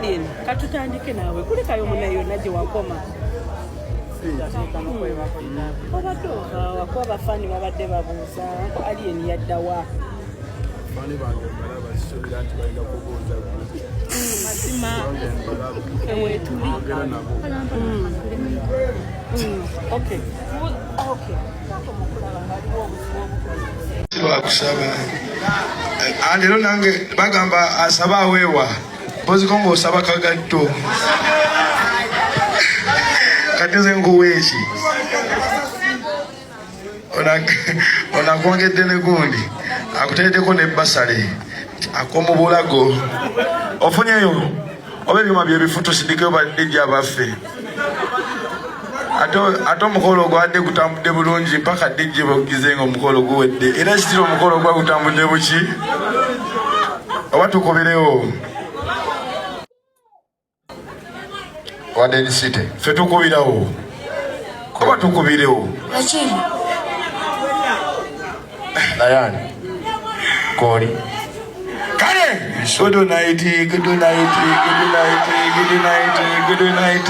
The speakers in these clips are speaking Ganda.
Alien katutandike naawe kulekayo munayo naje wakoma obadde wakuba bafani babadde babuuza Alien yaddawa bani bange balaba kisuubira nti balina kubuuza mazima ewetuli okay kusaba leero nange bagamba asaba aweewa mpoziko ng'osaba kagatto kateze nkuweeki onakwongedde ne gundi akuteeddeko ne basale ak'omubulago ofunyeyo oba ebyuma byebifu tusindikeyo badijja baffe ate omukolo gwadde gutambudde bulungi mpaka dijje bagugize nga omukolo guwedde era kitira omukolo gwa gutambudde buki oba tukubirewo wadde nisite ffe tukubirawo oba tukubirewo nayani koli kale good night good night good night good night good night.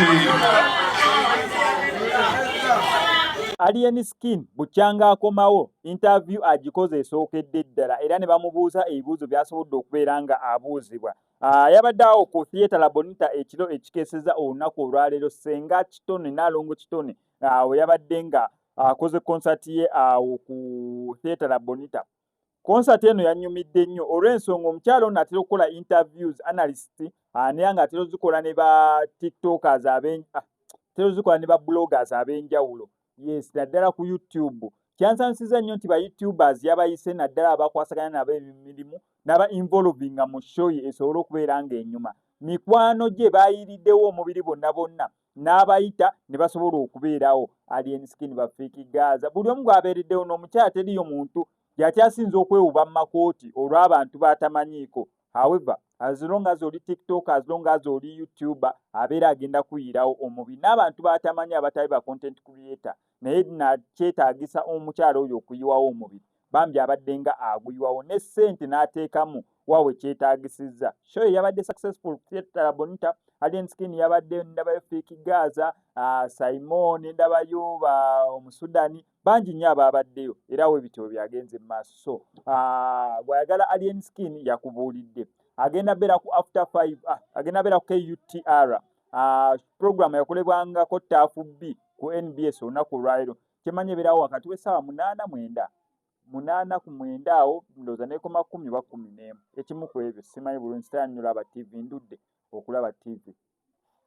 Alien Skin bukyanga akomawo interview agikoze esookedde ddala era ne bamubuuza ebibuuzo byasobodde okubeera nga abuuzibwa. Yabadde awo ku Theatre La Bonita ekiro ekikeeseza olunaku olwaleero Ssenga Kitone Nalongo Kitone awo yabadde nga akoze concert ye awo ku Theatre La Bonita. Concert eno yannyumidde nnyo olw'ensonga omukyalo ono atera okukola interviews analyst naye nga atera ozikola ne ba tiktokers atera ozikola ne ba bloggers ab'enjawulo. Yes, naddala ku YouTube. Kyansansizza nnyo nti ba YouTubers yabayise naddala abakwasaganya nabo emirimu n'aba involvinga mu show ye esobole okubeera ng'enyuma. Mikwano gye baayiriddewo omubiri bonna n'abayita ne basobola okubeerawo. Alien Skin bafeeki Gaza. Buli omu gw'abeereddewo n'omukyala teriyo muntu yakyasinza okwewuba mu makooti olw'abantu batamanyiiko. However, as long as oli TikTok, as long as oli YouTuber, abeera agenda kuyirawo omubiri n'abantu batamanyi abatali ba content creator naye nakyetaagisa omukyalo oyo okuyiwawo omubiri bambi abadde nga aguyiwawo ne ssente n'ateekamu waawe kyetaagisizza. Show yabadde successful. Theatre La Bonita. Alien Skin yabadde ndabayo Fake Gaza, Simon ndabayo Omusudani bangi nnyo ababaddeyo era we bityo byagenze mu maaso. So bw'ayagala Alien Skin yakubuulidde agenda beera ku after 5 agenda beera ku KUTR program yakolebwangako ttaafu B ku NBS olunaku olwaleero kyemanye ebeerawo wakati w'essaawa 8 ku 9 awo ndowooza n'ekoma 10 oba 11 ekimu ku ebyo simanyi bulungi sitanyula TV ndudde okulaba TV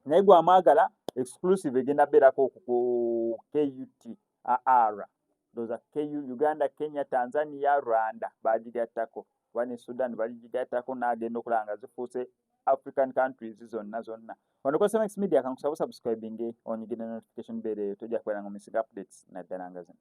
naye gw'amwagala exclusive egenda beerako ku KUTR ndowooza Uganda, Kenya, Tanzania, Rwanda bagigattako ne Sudan baligigattako n'agenda okulaba nga zifuuse African countries zonna. Wano ko Max Media kankusaba subscribing onyigire notification bell tojja kubeera nga omisiga updates naddala nga zino.